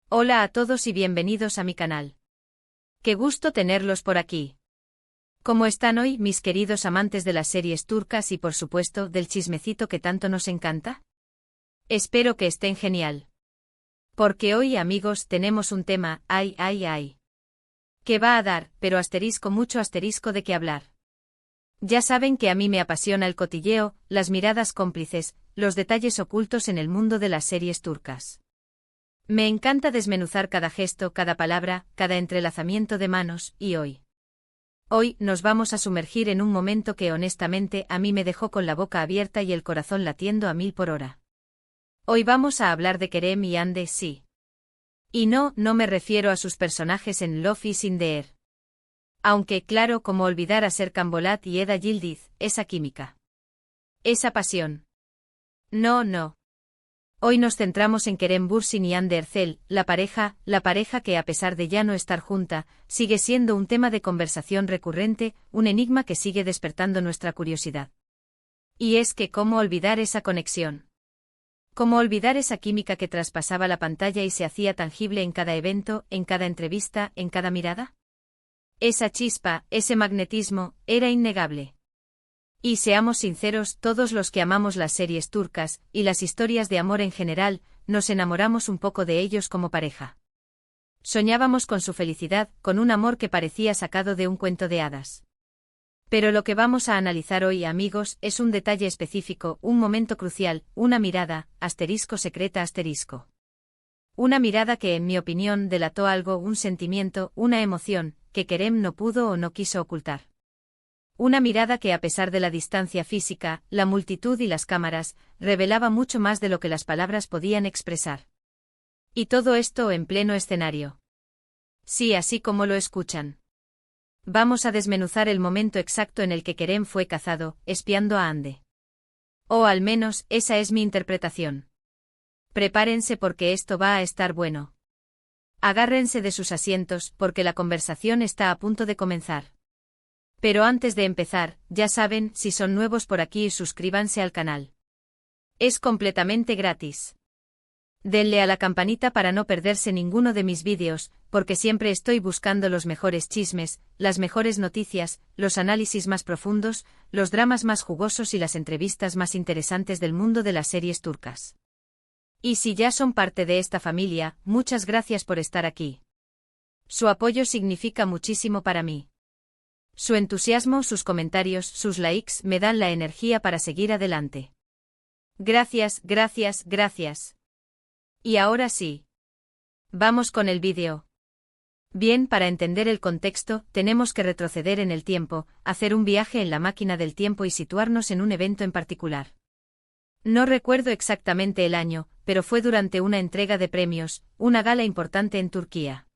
Hola a todos y bienvenidos a mi canal. Qué gusto tenerlos por aquí. ¿Cómo están hoy, mis queridos amantes de las series turcas y por supuesto del chismecito que tanto nos encanta? Espero que estén genial. Porque hoy, amigos, tenemos un tema, que va a dar, pero mucho asterisco de qué hablar. Ya saben que a mí me apasiona el cotilleo, las miradas cómplices, los detalles ocultos en el mundo de las series turcas. Me encanta desmenuzar cada gesto, cada palabra, cada entrelazamiento de manos, y hoy nos vamos a sumergir en un momento que honestamente a mí me dejó con la boca abierta y el corazón latiendo a 1000 por hora. Hoy vamos a hablar de Kerem y Hande, sí. Y no me refiero a sus personajes en Love is in the Air. Aunque, claro, como olvidar a Serkan Bolat y Eda Yildiz, esa química. Esa pasión. No. Hoy nos centramos en Kerem Bürsin y Hande Erçel, la pareja que a pesar de ya no estar junta, sigue siendo un tema de conversación recurrente, un enigma que sigue despertando nuestra curiosidad. Y es que ¿cómo olvidar esa conexión? ¿Cómo olvidar esa química que traspasaba la pantalla y se hacía tangible en cada evento, en cada entrevista, en cada mirada? Esa chispa, ese magnetismo, era innegable. Y seamos sinceros, todos los que amamos las series turcas, y las historias de amor en general, nos enamoramos un poco de ellos como pareja. Soñábamos con su felicidad, con un amor que parecía sacado de un cuento de hadas. Pero lo que vamos a analizar hoy, amigos, es un detalle específico, un momento crucial, una mirada, secreta. Una mirada que, en mi opinión, delató algo, un sentimiento, una emoción, que Kerem no pudo o no quiso ocultar. Una mirada que a pesar de la distancia física, la multitud y las cámaras, revelaba mucho más de lo que las palabras podían expresar. Y todo esto en pleno escenario. Sí, así como lo escuchan. Vamos a desmenuzar el momento exacto en el que Kerem fue cazado, espiando a Hande. O al menos, esa es mi interpretación. Prepárense porque esto va a estar bueno. Agárrense de sus asientos porque la conversación está a punto de comenzar. Pero antes de empezar, ya saben, si son nuevos por aquí, suscríbanse al canal. Es completamente gratis. Denle a la campanita para no perderse ninguno de mis vídeos, porque siempre estoy buscando los mejores chismes, las mejores noticias, los análisis más profundos, los dramas más jugosos y las entrevistas más interesantes del mundo de las series turcas. Y si ya son parte de esta familia, muchas gracias por estar aquí. Su apoyo significa muchísimo para mí. Su entusiasmo, sus comentarios, sus likes me dan la energía para seguir adelante. Gracias. Y ahora sí. Vamos con el vídeo. Bien, para entender el contexto, tenemos que retroceder en el tiempo, hacer un viaje en la máquina del tiempo y situarnos en un evento en particular. No recuerdo exactamente el año, pero fue durante una entrega de premios, una gala importante en Turquía.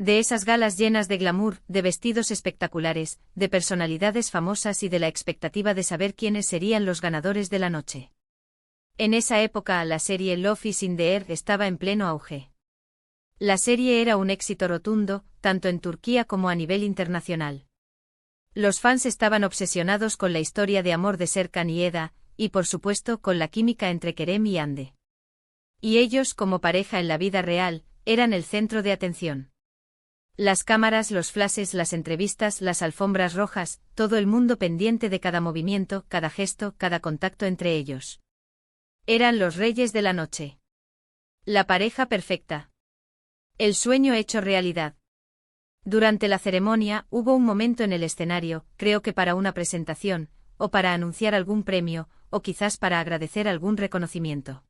De esas galas llenas de glamour, de vestidos espectaculares, de personalidades famosas y de la expectativa de saber quiénes serían los ganadores de la noche. En esa época la serie Love is in the Air estaba en pleno auge. La serie era un éxito rotundo, tanto en Turquía como a nivel internacional. Los fans estaban obsesionados con la historia de amor de Serkan y Eda, y por supuesto con la química entre Kerem y Hande. Y ellos, como pareja en la vida real, eran el centro de atención. Las cámaras, los flashes, las entrevistas, las alfombras rojas, todo el mundo pendiente de cada movimiento, cada gesto, cada contacto entre ellos. Eran los reyes de la noche. La pareja perfecta. El sueño hecho realidad. Durante la ceremonia, hubo un momento en el escenario, creo que para una presentación, o para anunciar algún premio, o quizás para agradecer algún reconocimiento.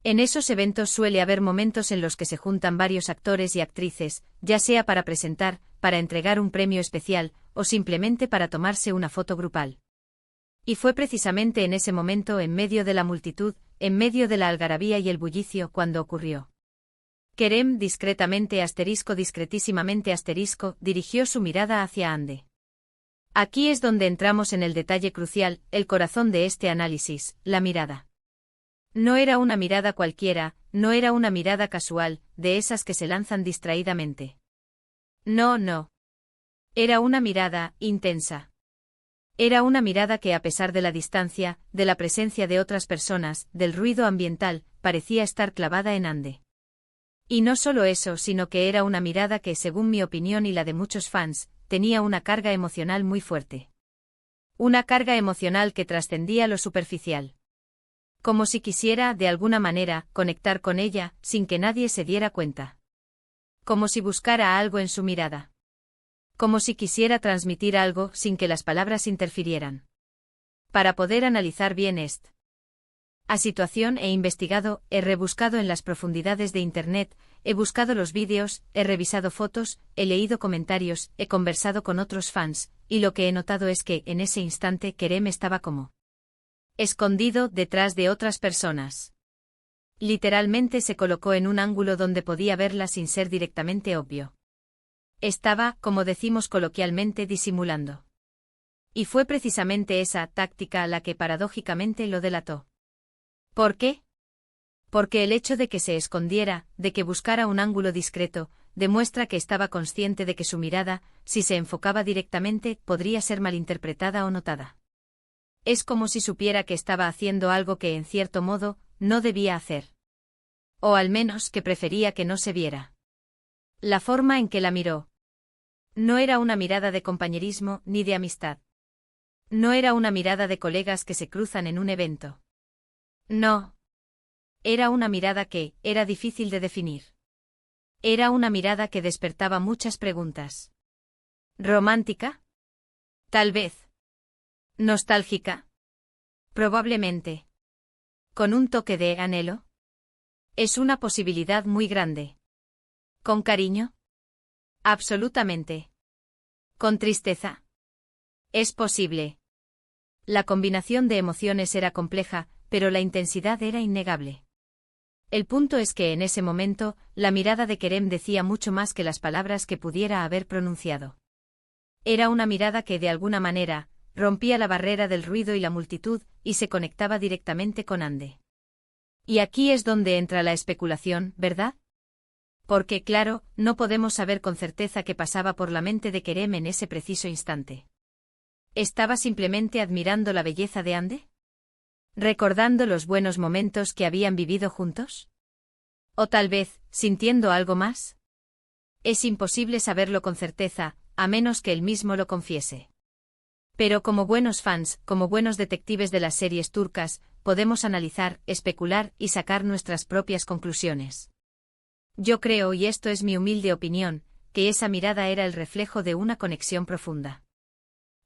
En esos eventos suele haber momentos en los que se juntan varios actores y actrices, ya sea para presentar, para entregar un premio especial, o simplemente para tomarse una foto grupal. Y fue precisamente en ese momento, en medio de la multitud, en medio de la algarabía y el bullicio, cuando ocurrió. Kerem, discretísimamente, dirigió su mirada hacia Hande. Aquí es donde entramos en el detalle crucial, el corazón de este análisis, la mirada. No era una mirada cualquiera, no era una mirada casual, de esas que se lanzan distraídamente. No. Era una mirada intensa. Era una mirada que a pesar de la distancia, de la presencia de otras personas, del ruido ambiental, parecía estar clavada en Hande. Y no solo eso, sino que era una mirada que, según mi opinión y la de muchos fans, tenía una carga emocional muy fuerte. Una carga emocional que trascendía lo superficial. Como si quisiera, de alguna manera, conectar con ella, sin que nadie se diera cuenta. Como si buscara algo en su mirada. Como si quisiera transmitir algo sin que las palabras interfirieran. Para poder analizar bien esta situación he investigado, he rebuscado en las profundidades de Internet, he buscado los vídeos, he revisado fotos, he leído comentarios, he conversado con otros fans, y lo que he notado es que, en ese instante, Kerem estaba como escondido detrás de otras personas. Literalmente se colocó en un ángulo donde podía verla sin ser directamente obvio. Estaba, como decimos coloquialmente, disimulando. Y fue precisamente esa táctica la que paradójicamente lo delató. ¿Por qué? Porque el hecho de que se escondiera, de que buscara un ángulo discreto, demuestra que estaba consciente de que su mirada, si se enfocaba directamente, podría ser malinterpretada o notada. Es como si supiera que estaba haciendo algo que, en cierto modo, no debía hacer. O al menos que prefería que no se viera. La forma en que la miró. No era una mirada de compañerismo ni de amistad. No era una mirada de colegas que se cruzan en un evento. No. Era una mirada que, era difícil de definir. Era una mirada que despertaba muchas preguntas. ¿Romántica? Tal vez. ¿Nostálgica? Probablemente. ¿Con un toque de anhelo? Es una posibilidad muy grande. ¿Con cariño? Absolutamente. ¿Con tristeza? Es posible. La combinación de emociones era compleja, pero la intensidad era innegable. El punto es que en ese momento, la mirada de Kerem decía mucho más que las palabras que pudiera haber pronunciado. Era una mirada que, de alguna manera, rompía la barrera del ruido y la multitud, y se conectaba directamente con Ande. Y aquí es donde entra la especulación, ¿verdad? Porque, claro, no podemos saber con certeza qué pasaba por la mente de Kerem en ese preciso instante. ¿Estaba simplemente admirando la belleza de Ande? ¿Recordando los buenos momentos que habían vivido juntos? ¿O tal vez, sintiendo algo más? Es imposible saberlo con certeza, a menos que él mismo lo confiese. Pero como buenos fans, como buenos detectives de las series turcas, podemos analizar, especular y sacar nuestras propias conclusiones. Yo creo, y esto es mi humilde opinión, que esa mirada era el reflejo de una conexión profunda.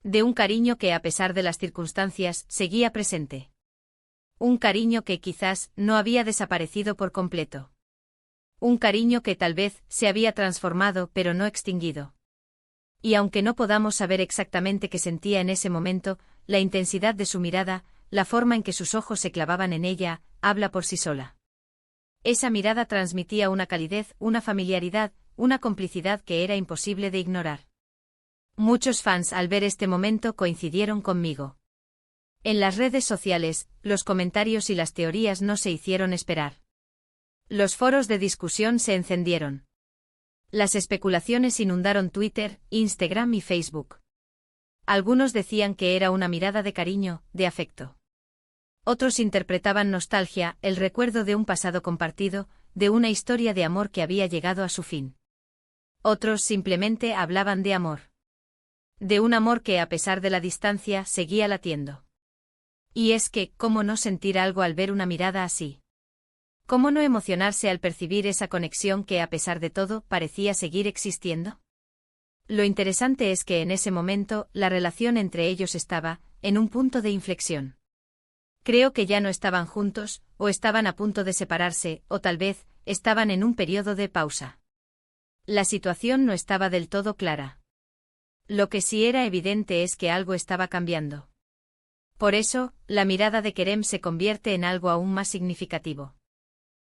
De un cariño que, a pesar de las circunstancias, seguía presente. Un cariño que quizás no había desaparecido por completo. Un cariño que tal vez se había transformado pero no extinguido. Y aunque no podamos saber exactamente qué sentía en ese momento, la intensidad de su mirada, la forma en que sus ojos se clavaban en ella, habla por sí sola. Esa mirada transmitía una calidez, una familiaridad, una complicidad que era imposible de ignorar. Muchos fans al ver este momento coincidieron conmigo. En las redes sociales, los comentarios y las teorías no se hicieron esperar. Los foros de discusión se encendieron. Las especulaciones inundaron Twitter, Instagram y Facebook. Algunos decían que era una mirada de cariño, de afecto. Otros interpretaban nostalgia, el recuerdo de un pasado compartido, de una historia de amor que había llegado a su fin. Otros simplemente hablaban de amor. De un amor que, a pesar de la distancia, seguía latiendo. Y es que, ¿cómo no sentir algo al ver una mirada así? ¿Cómo no emocionarse al percibir esa conexión que, a pesar de todo, parecía seguir existiendo? Lo interesante es que en ese momento, la relación entre ellos estaba, en un punto de inflexión. Creo que ya no estaban juntos, o estaban a punto de separarse, o tal vez, estaban en un periodo de pausa. La situación no estaba del todo clara. Lo que sí era evidente es que algo estaba cambiando. Por eso, la mirada de Kerem se convierte en algo aún más significativo.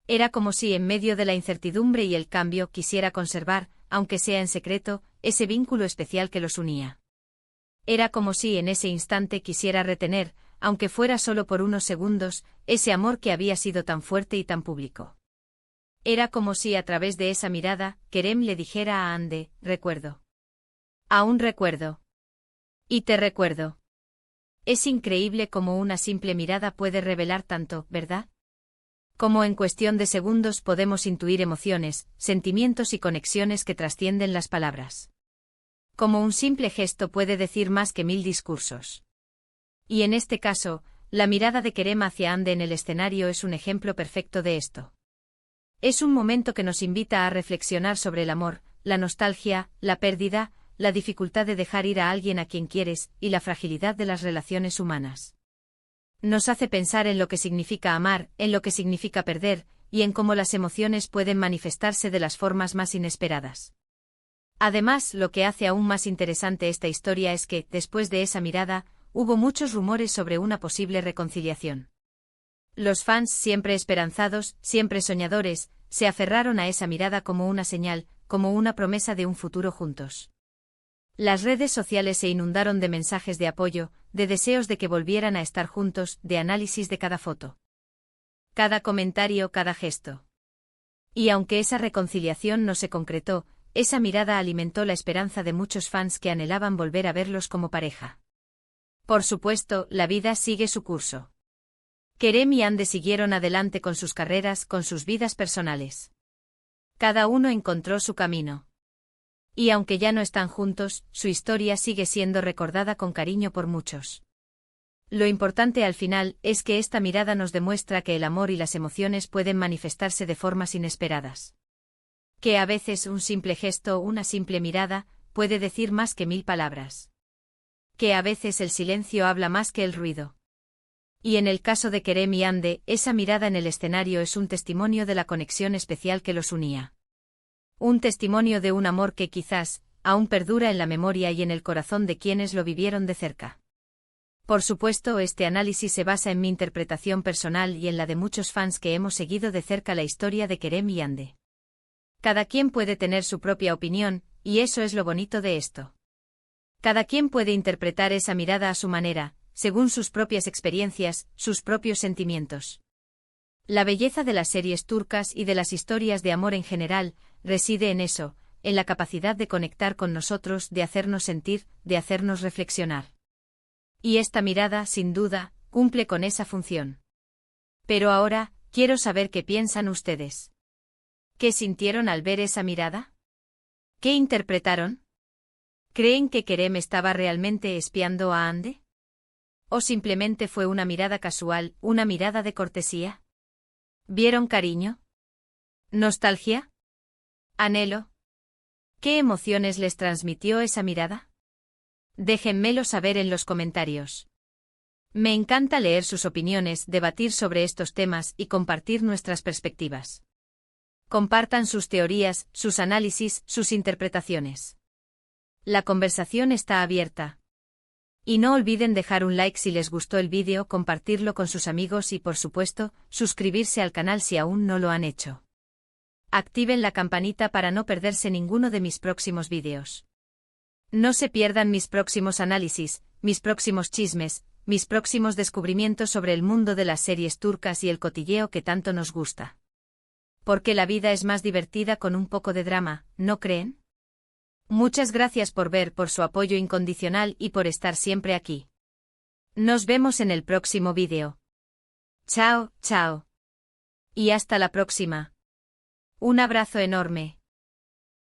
Era como si en medio de la incertidumbre y el cambio quisiera conservar, aunque sea en secreto, ese vínculo especial que los unía. Era como si en ese instante quisiera retener, aunque fuera solo por unos segundos, ese amor que había sido tan fuerte y tan público. Era como si a través de esa mirada, Kerem le dijera a Ande, recuerdo. Aún recuerdo. Y te recuerdo. Es increíble cómo una simple mirada puede revelar tanto, ¿verdad? Como en cuestión de segundos podemos intuir emociones, sentimientos y conexiones que trascienden las palabras. Como un simple gesto puede decir más que 1000 discursos. Y en este caso, la mirada de Kerem hacia Hande en el escenario es un ejemplo perfecto de esto. Es un momento que nos invita a reflexionar sobre el amor, la nostalgia, la pérdida, la dificultad de dejar ir a alguien a quien quieres, y la fragilidad de las relaciones humanas. Nos hace pensar en lo que significa amar, en lo que significa perder, y en cómo las emociones pueden manifestarse de las formas más inesperadas. Además, lo que hace aún más interesante esta historia es que, después de esa mirada, hubo muchos rumores sobre una posible reconciliación. Los fans, siempre esperanzados, siempre soñadores, se aferraron a esa mirada como una señal, como una promesa de un futuro juntos. Las redes sociales se inundaron de mensajes de apoyo, de deseos de que volvieran a estar juntos, de análisis de cada foto. Cada comentario, cada gesto. Y aunque esa reconciliación no se concretó, esa mirada alimentó la esperanza de muchos fans que anhelaban volver a verlos como pareja. Por supuesto, la vida sigue su curso. Kerem y Hande siguieron adelante con sus carreras, con sus vidas personales. Cada uno encontró su camino. Y aunque ya no están juntos, su historia sigue siendo recordada con cariño por muchos. Lo importante al final es que esta mirada nos demuestra que el amor y las emociones pueden manifestarse de formas inesperadas. Que a veces un simple gesto o una simple mirada puede decir más que 1000 palabras. Que a veces el silencio habla más que el ruido. Y en el caso de Kerem y Hande, esa mirada en el escenario es un testimonio de la conexión especial que los unía. Un testimonio de un amor que quizás aún perdura en la memoria y en el corazón de quienes lo vivieron de cerca. Por supuesto, este análisis se basa en mi interpretación personal y en la de muchos fans que hemos seguido de cerca la historia de Kerem y Hande. Cada quien puede tener su propia opinión, y eso es lo bonito de esto. Cada quien puede interpretar esa mirada a su manera, según sus propias experiencias, sus propios sentimientos. La belleza de las series turcas y de las historias de amor en general reside en eso, en la capacidad de conectar con nosotros, de hacernos sentir, de hacernos reflexionar. Y esta mirada, sin duda, cumple con esa función. Pero ahora, quiero saber qué piensan ustedes. ¿Qué sintieron al ver esa mirada? ¿Qué interpretaron? ¿Creen que Kerem estaba realmente espiando a Hande? ¿O simplemente fue una mirada casual, una mirada de cortesía? ¿Vieron cariño? ¿Nostalgia? ¿Anhelo? ¿Qué emociones les transmitió esa mirada? Déjenmelo saber en los comentarios. Me encanta leer sus opiniones, debatir sobre estos temas y compartir nuestras perspectivas. Compartan sus teorías, sus análisis, sus interpretaciones. La conversación está abierta. Y no olviden dejar un like si les gustó el vídeo, compartirlo con sus amigos y, por supuesto, suscribirse al canal si aún no lo han hecho. Activen la campanita para no perderse ninguno de mis próximos vídeos. No se pierdan mis próximos análisis, mis próximos chismes, mis próximos descubrimientos sobre el mundo de las series turcas y el cotilleo que tanto nos gusta. Porque la vida es más divertida con un poco de drama, ¿no creen? Muchas gracias por ver, por su apoyo incondicional y por estar siempre aquí. Nos vemos en el próximo vídeo. Chao, chao. Y hasta la próxima. Un abrazo enorme.